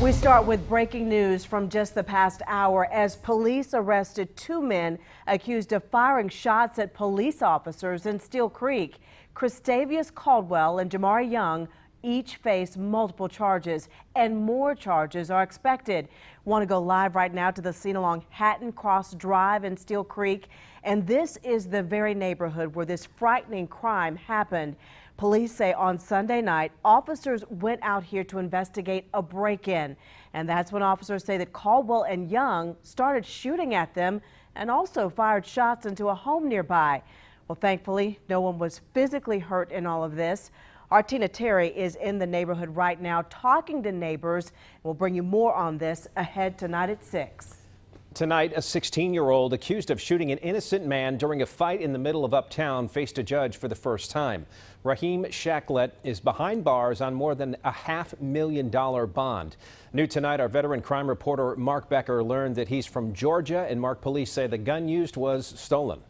We start with breaking news from just the past hour as police arrested two men accused of firing shots at police officers in Steel Creek. Christavius Caldwell and Jamari Young each face multiple charges, and more charges are expected. Want to go live right now to the scene along Hatton Cross Drive in Steel Creek, and this is the very neighborhood where this frightening crime happened. Police say on Sunday night, officers went out here to investigate a break-in, and that's when officers say that Caldwell and Young started shooting at them and also fired shots into a home nearby. Well, thankfully, no one was physically hurt in all of this. Our Tina Terry is in the neighborhood right now talking to neighbors. We'll bring you more on this ahead tonight at 6. Tonight, a 16-year-old accused of shooting an innocent man during a fight in the middle of Uptown faced a judge for the first time. Raheem Shaklet is behind bars on more than a $500,000 bond. New tonight, our veteran crime reporter Mark Becker learned that he's from Georgia, and Mark police say the gun used was stolen.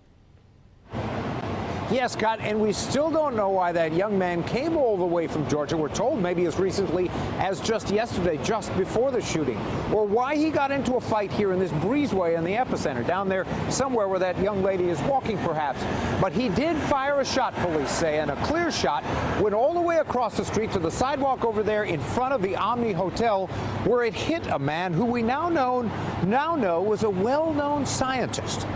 Yes, Scott, and we still don't know why that young man came all the way from Georgia. We're told maybe as recently as just yesterday, just before the shooting, or why he got into a fight here in this breezeway in the epicenter, down there somewhere where that young lady is walking perhaps. But he did fire a shot, police say, and a clear shot went all the way across the street to the sidewalk over there in front of the Omni Hotel, where it hit a man who we now know was a well-known scientist.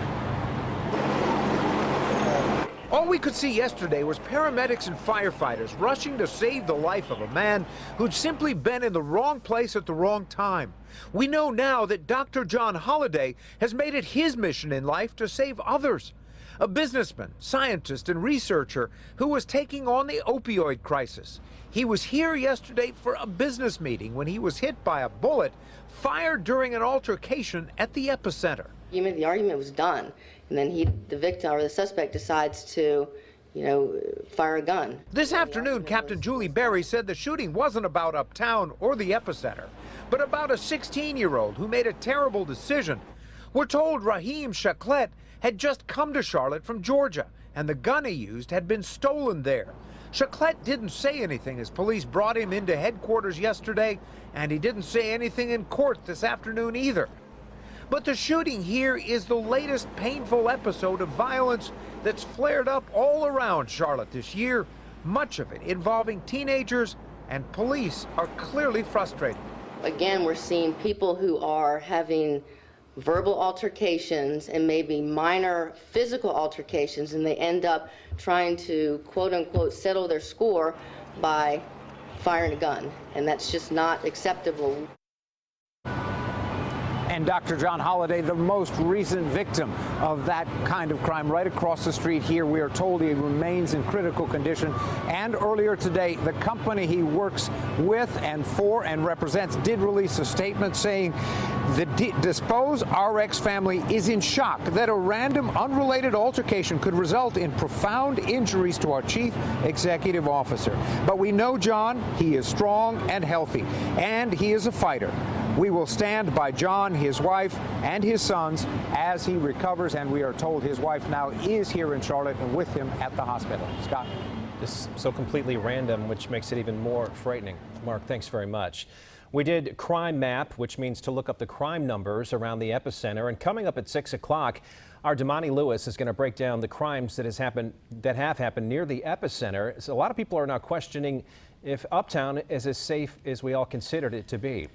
All we could see yesterday was paramedics and firefighters rushing to save the life of a man who'd simply been in the wrong place at the wrong time. We know now that Dr. John Holliday has made it his mission in life to save others. A businessman, scientist, and researcher who was taking on the opioid crisis. He was here yesterday for a business meeting when he was hit by a bullet fired during an altercation at the epicenter. The argument was done, and then the victim or the suspect decides to, fire a gun. This afternoon, Captain Julie Berry said the shooting wasn't about Uptown or the epicenter, but about a 16-year-old who made a terrible decision. We're told Raheem Shaklet had just come to Charlotte from Georgia, and the gun he used had been stolen there. Shaklet didn't say anything as police brought him into headquarters yesterday, and he didn't say anything in court this afternoon either. But the shooting here is the latest painful episode of violence that's flared up all around Charlotte this year, much of it involving teenagers, and police are clearly frustrated. Again, we're seeing people who are having verbal altercations and maybe minor physical altercations, and they end up trying to, quote unquote, settle their score by firing a gun, and that's just not acceptable. And Dr. John Holliday, the most recent victim of that kind of crime right across the street here. We are told he remains in critical condition. And earlier today, the company he works with and for and represents did release a statement saying the Dispose RX family is in shock that a random unrelated altercation could result in profound injuries to our chief executive officer. But we know John, he is strong and healthy, and he is a fighter. We will stand by John, his wife, and his sons as he recovers, and we are told his wife now is here in Charlotte and with him at the hospital. Scott? This is so completely random, which makes it even more frightening. Mark, thanks very much. We did Crime Map, which means to look up the crime numbers around the epicenter, and coming up at 6 o'clock, our Damani Lewis is going to break down the crimes that have happened near the epicenter. So a lot of people are now questioning if Uptown is as safe as we all considered it to be.